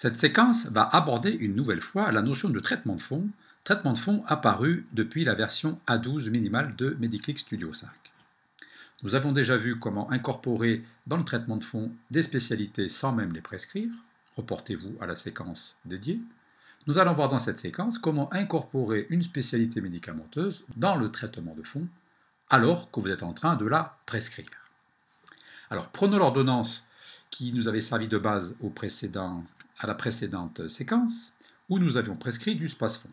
Cette séquence va aborder une nouvelle fois la notion de traitement de fond apparu depuis la version A12 minimale de Mediclick Studio 5. Nous avons déjà vu comment incorporer dans le traitement de fond des spécialités sans même les prescrire. Reportez-vous à la séquence dédiée. Nous allons voir dans cette séquence comment incorporer une spécialité médicamenteuse dans le traitement de fond alors que vous êtes en train de la prescrire. Alors prenons l'ordonnance qui nous avait servi de base à la précédente séquence, où nous avions prescrit du space-fond.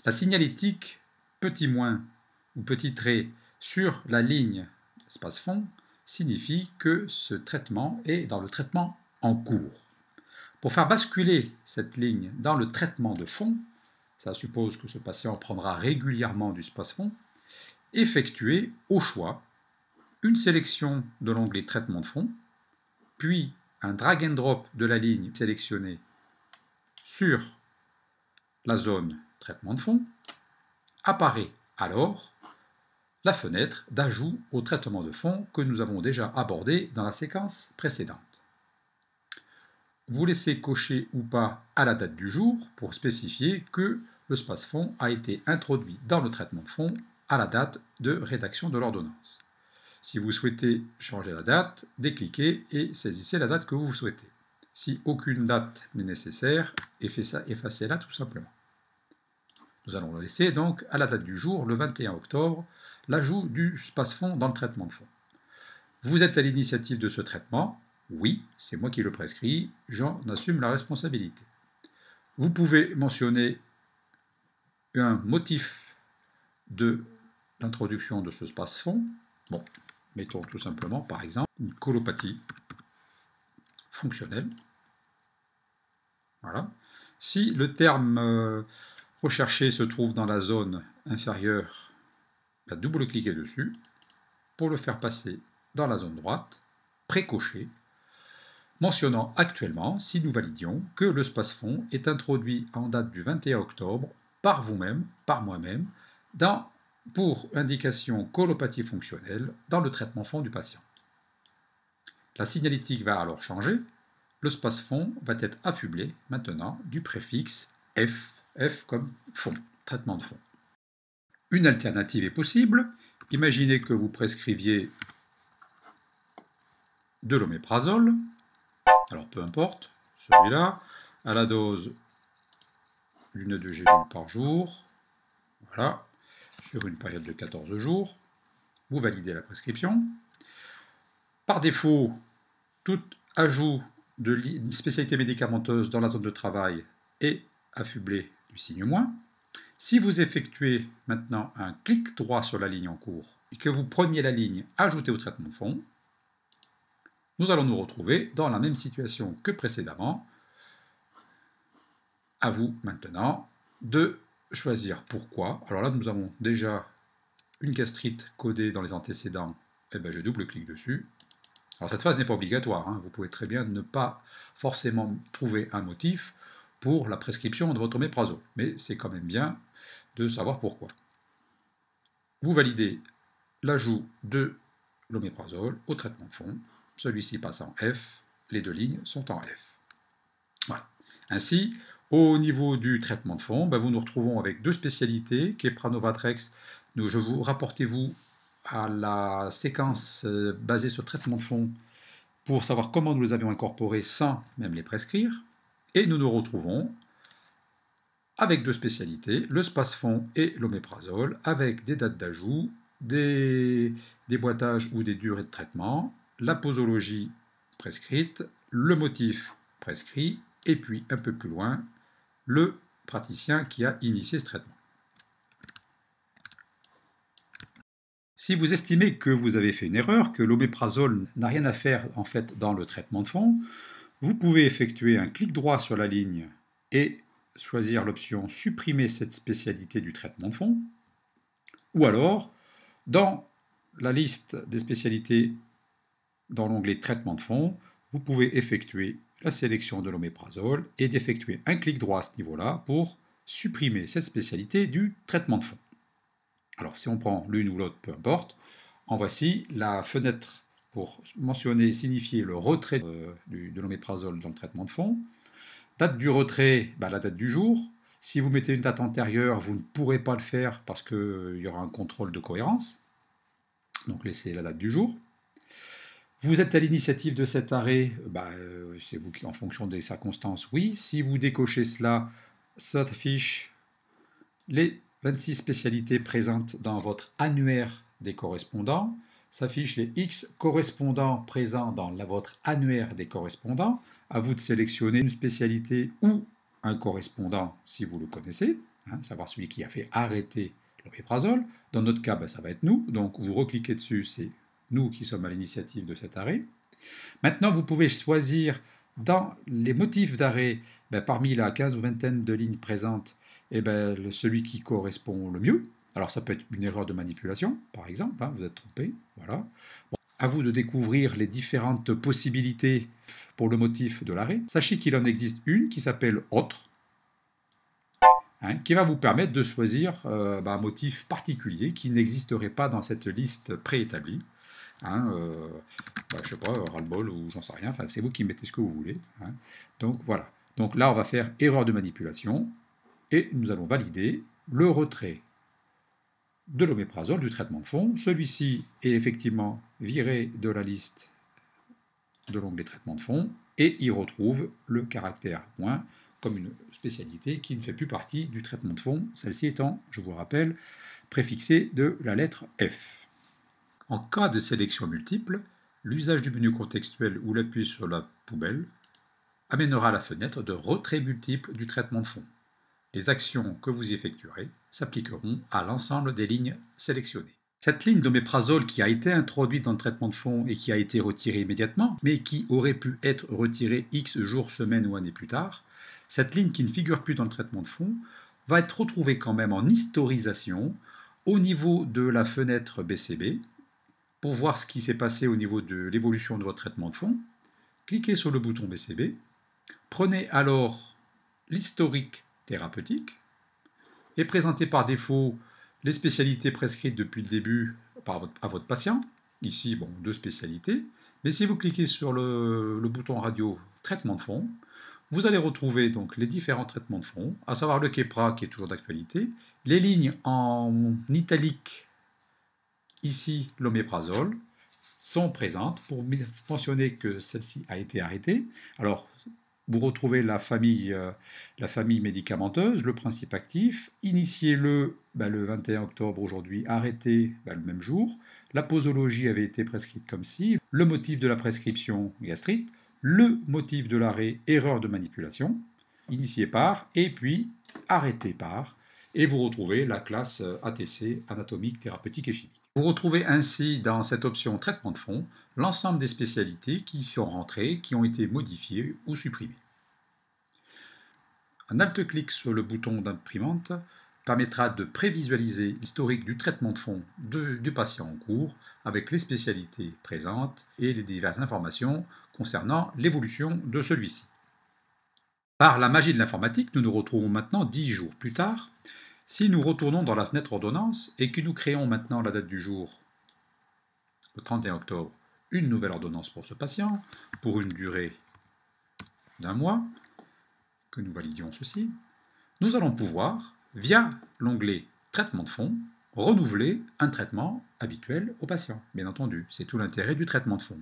La signalétique petit moins ou petit trait sur la ligne space-fond signifie que ce traitement est dans le traitement en cours. Pour faire basculer cette ligne dans le traitement de fond, ça suppose que ce patient prendra régulièrement du space-fond, effectuez au choix une sélection de l'onglet traitement de fond, puis un drag and drop de la ligne sélectionnée sur la zone traitement de fond, apparaît alors la fenêtre d'ajout au traitement de fond que nous avons déjà abordé dans la séquence précédente. Vous laissez cocher ou pas à la date du jour pour spécifier que le space-fond a été introduit dans le traitement de fond à la date de rédaction de l'ordonnance. Si vous souhaitez changer la date, décliquez et saisissez la date que vous souhaitez. Si aucune date n'est nécessaire, effacez-la tout simplement. Nous allons laisser donc à la date du jour, le 21 octobre, l'ajout du space-fond dans le traitement de fond. Vous êtes à l'initiative de ce traitement. Oui, c'est moi qui le prescris, j'en assume la responsabilité. Vous pouvez mentionner un motif de l'introduction de ce space-fond. Bon, mettons tout simplement, par exemple, une colopathie fonctionnelle. Voilà. Si le terme recherché se trouve dans la zone inférieure, double-cliquez dessus pour le faire passer dans la zone droite, précoché, mentionnant actuellement, si nous validions, que le space-fond est introduit en date du 21 octobre par vous-même, par moi-même, pour indication colopathie fonctionnelle dans le traitement fond du patient. La signalétique va alors changer. Le space-fond va être affublé maintenant du préfixe F, F comme fond, traitement de fond. Une alternative est possible. Imaginez que vous prescriviez de l'oméprazole, alors peu importe, celui-là, à la dose d'une à 2 gélules par jour, voilà, sur une période de 14 jours. Vous validez la prescription. Par défaut, tout ajout d'une spécialité médicamenteuse dans la zone de travail est affublé du signe moins. Si vous effectuez maintenant un clic droit sur la ligne en cours et que vous preniez la ligne Ajouter au traitement de fond, nous allons nous retrouver dans la même situation que précédemment. À vous maintenant de choisir pourquoi. Alors là, nous avons déjà une gastrite codée dans les antécédents. Et bien, je double-clique dessus. Alors cette phase n'est pas obligatoire, hein. Vous pouvez très bien ne pas forcément trouver un motif pour la prescription de votre oméprazole, mais c'est quand même bien de savoir pourquoi. Vous validez l'ajout de l'oméprazole au traitement de fond, celui-ci passe en F, les deux lignes sont en F. Voilà. Ainsi, au niveau du traitement de fond, vous nous retrouvons avec deux spécialités, Kepranovatrex, rapportez-vous à la séquence basée sur le traitement de fond pour savoir comment nous les avions incorporés sans même les prescrire. Et nous nous retrouvons avec deux spécialités, le space-fond et l'oméprazole, avec des dates d'ajout, des boîtages ou des durées de traitement, la posologie prescrite, le motif prescrit, et puis un peu plus loin, le praticien qui a initié ce traitement. Si vous estimez que vous avez fait une erreur, que l'oméprazole n'a rien à faire en fait dans le traitement de fond, vous pouvez effectuer un clic droit sur la ligne et choisir l'option supprimer cette spécialité du traitement de fond, ou alors dans la liste des spécialités dans l'onglet traitement de fond, vous pouvez effectuer la sélection de l'oméprazole et d'effectuer un clic droit à ce niveau-là pour supprimer cette spécialité du traitement de fond. Alors si on prend l'une ou l'autre, peu importe, en voici la fenêtre pour mentionner, signifier le retrait de l'oméprazole dans le traitement de fond. Date du retrait, la date du jour. Si vous mettez une date antérieure, vous ne pourrez pas le faire parce qu'il y aura un contrôle de cohérence. Donc laissez la date du jour. Vous êtes à l'initiative de cet arrêt, c'est vous qui, en fonction des circonstances, oui. Si vous décochez cela, ça affiche les 26 spécialités présentes dans votre annuaire des correspondants, s'affichent les X correspondants présents dans votre annuaire des correspondants. À vous de sélectionner une spécialité ou un correspondant si vous le connaissez, savoir celui qui a fait arrêter l'oméprazole. Dans notre cas, ça va être nous, donc vous recliquez dessus, c'est nous qui sommes à l'initiative de cet arrêt. Maintenant, vous pouvez choisir dans les motifs d'arrêt, parmi la 15 ou vingtaine de lignes présentes, celui qui correspond le mieux. Alors ça peut être une erreur de manipulation, par exemple, vous êtes trompé, voilà. Bon, à vous de découvrir les différentes possibilités pour le motif de l'arrêt. Sachez qu'il en existe une qui s'appelle Autre, qui va vous permettre de choisir un motif particulier qui n'existerait pas dans cette liste préétablie. Je sais pas, ras-le-bol ou j'en sais rien, enfin, c'est vous qui mettez ce que vous voulez. Donc voilà. Donc là, on va faire erreur de manipulation et nous allons valider le retrait de l'oméprazole du traitement de fond. Celui-ci est effectivement viré de la liste de l'onglet traitement de fond et il retrouve le caractère moins comme une spécialité qui ne fait plus partie du traitement de fond, celle-ci étant, je vous rappelle, préfixée de la lettre F. En cas de sélection multiple, l'usage du menu contextuel ou l'appui sur la poubelle amènera la fenêtre de retrait multiple du traitement de fond. Les actions que vous y effectuerez s'appliqueront à l'ensemble des lignes sélectionnées. Cette ligne d'oméprazole qui a été introduite dans le traitement de fond et qui a été retirée immédiatement, mais qui aurait pu être retirée X jours, semaines ou années plus tard, cette ligne qui ne figure plus dans le traitement de fond va être retrouvée quand même en historisation au niveau de la fenêtre BCB. Pour voir ce qui s'est passé au niveau de l'évolution de votre traitement de fond, cliquez sur le bouton BCB, prenez alors l'historique thérapeutique et présentez par défaut les spécialités prescrites depuis le début à votre patient. Ici, 2 spécialités. Mais si vous cliquez sur le bouton radio traitement de fond, vous allez retrouver donc les différents traitements de fond, à savoir le Keppra qui est toujours d'actualité, les lignes en italique, ici l'oméprazole, sont présentes pour mentionner que celle-ci a été arrêtée. Alors, vous retrouvez la famille médicamenteuse, le principe actif, initié le 21 octobre aujourd'hui, arrêté le même jour. La posologie avait été prescrite comme ci, le motif de la prescription gastrite, le motif de l'arrêt erreur de manipulation, initié par, et puis arrêté par, et vous retrouvez la classe ATC, anatomique, thérapeutique et chimique. Vous retrouvez ainsi dans cette option traitement de fond l'ensemble des spécialités qui sont rentrées, qui ont été modifiées ou supprimées. Un alt-clic sur le bouton d'imprimante permettra de prévisualiser l'historique du traitement de fond du patient en cours avec les spécialités présentes et les diverses informations concernant l'évolution de celui-ci. Par la magie de l'informatique, nous nous retrouvons maintenant 10 jours plus tard. Si nous retournons dans la fenêtre ordonnance et que nous créons maintenant la date du jour, le 31 octobre, une nouvelle ordonnance pour ce patient, pour une durée d'1 mois, que nous validions ceci, nous allons pouvoir, via l'onglet traitement de fond, renouveler un traitement habituel au patient. Bien entendu, c'est tout l'intérêt du traitement de fond.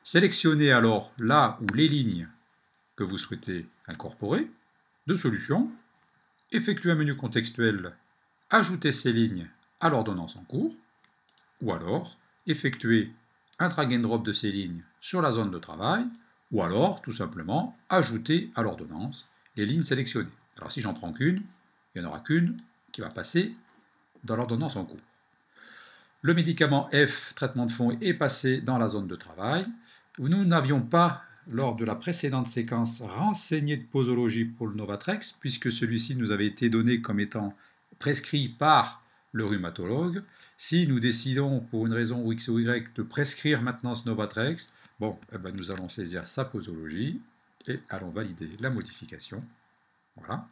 Sélectionnez alors là où les lignes que vous souhaitez incorporer, de solutions, effectuez un menu contextuel, ajoutez ces lignes à l'ordonnance en cours, ou alors effectuez un drag and drop de ces lignes sur la zone de travail, ou alors tout simplement ajouter à l'ordonnance les lignes sélectionnées. Alors si j'en prends qu'une, il n'y en aura qu'une qui va passer dans l'ordonnance en cours. Le médicament F, traitement de fond, est passé dans la zone de travail. Nous n'avions pas, lors de la précédente séquence, renseigné de posologie pour le Novatrex, puisque celui-ci nous avait été donné comme étant prescrit par le rhumatologue. Si nous décidons, pour une raison X ou Y, de prescrire maintenant ce Novatrex, nous allons saisir sa posologie et allons valider la modification. Voilà.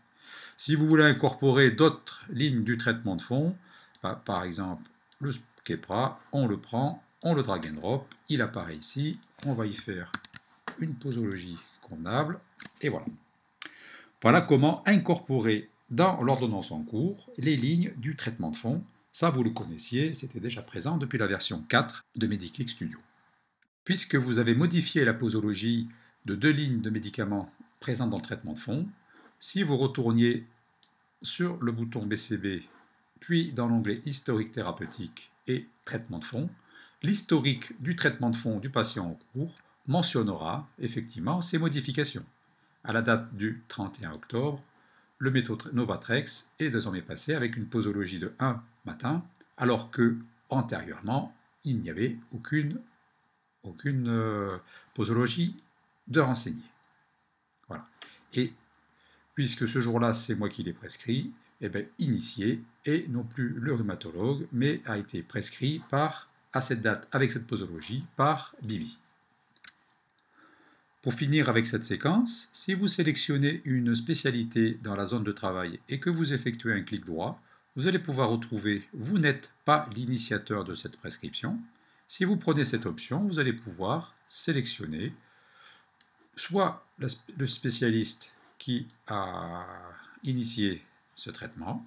Si vous voulez incorporer d'autres lignes du traitement de fond, par exemple le Keppra, on le prend, on le drag and drop, il apparaît ici, on va y faire une posologie convenable, et voilà. Voilà comment incorporer dans l'ordonnance en cours les lignes du traitement de fond. Ça, vous le connaissiez, c'était déjà présent depuis la version 4 de Mediclick Studio. Puisque vous avez modifié la posologie de 2 lignes de médicaments présentes dans le traitement de fond, si vous retourniez sur le bouton BCB, puis dans l'onglet Historique thérapeutique et Traitement de fond, l'historique du traitement de fond du patient en cours mentionnera effectivement ces modifications. À la date du 31 octobre, le Novatrex est désormais passé avec une posologie de 1 matin, alors que antérieurement, il n'y avait aucune posologie de renseigner. Voilà. Et puisque ce jour-là, c'est moi qui l'ai prescrit, eh bien, initié, et non plus le rhumatologue, mais a été prescrit à cette date, avec cette posologie, par Bibi. Pour finir avec cette séquence, si vous sélectionnez une spécialité dans la zone de travail et que vous effectuez un clic droit, vous allez pouvoir retrouver « Vous n'êtes pas l'initiateur de cette prescription ». Si vous prenez cette option, vous allez pouvoir sélectionner soit le spécialiste qui a initié ce traitement,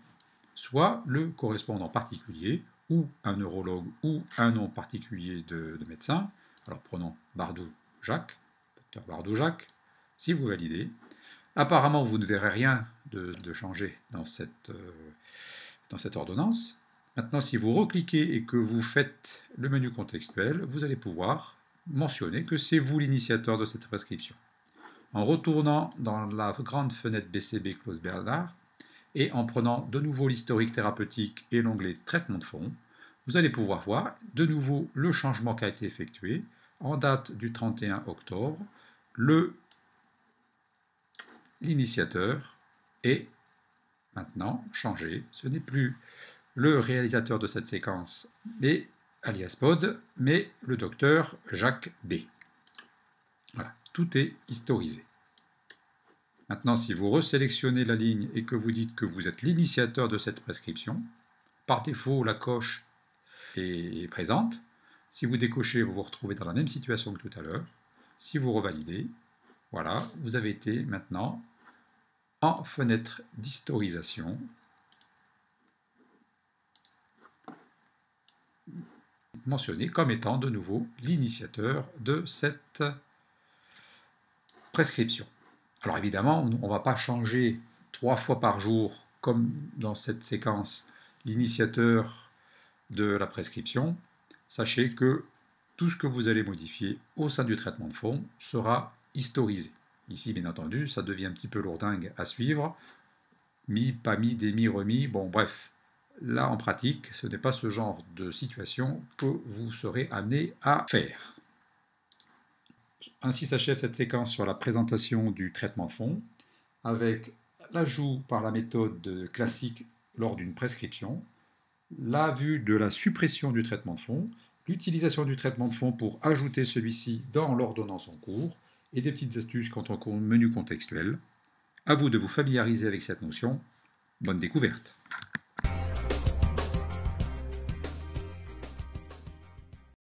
soit le correspondant particulier, ou un neurologue, ou un nom particulier de médecin. Alors prenons Bardou-Jacques, docteur Bardou-Jacques, si vous validez. Apparemment, vous ne verrez rien de changé dans cette ordonnance. Maintenant, si vous recliquez et que vous faites le menu contextuel, vous allez pouvoir mentionner que c'est vous l'initiateur de cette prescription. En retournant dans la grande fenêtre BCB Close Bernard et en prenant de nouveau l'historique thérapeutique et l'onglet Traitement de fond, vous allez pouvoir voir de nouveau le changement qui a été effectué en date du 31 octobre. L'initiateur est maintenant changé. Ce n'est plus le réalisateur de cette séquence, alias Pod, mais le docteur Jacques D. Voilà, tout est historisé. Maintenant, si vous resélectionnez la ligne et que vous dites que vous êtes l'initiateur de cette prescription, par défaut, la coche est présente. Si vous décochez, vous vous retrouvez dans la même situation que tout à l'heure. Si vous revalidez, voilà, vous avez été maintenant en fenêtre d'historisation mentionné comme étant de nouveau l'initiateur de cette prescription. Alors évidemment, on ne va pas changer 3 fois par jour, comme dans cette séquence, l'initiateur de la prescription. Sachez que tout ce que vous allez modifier au sein du traitement de fond sera historisé. Ici, bien entendu, ça devient un petit peu lourdingue à suivre. Mis, pas mis, démis, remis, bon bref. Là, en pratique, ce n'est pas ce genre de situation que vous serez amené à faire. Ainsi s'achève cette séquence sur la présentation du traitement de fond, avec l'ajout par la méthode classique lors d'une prescription, la vue de la suppression du traitement de fond, l'utilisation du traitement de fond pour ajouter celui-ci dans l'ordonnance en cours, et des petites astuces quant au menu contextuel. À vous de vous familiariser avec cette notion. Bonne découverte!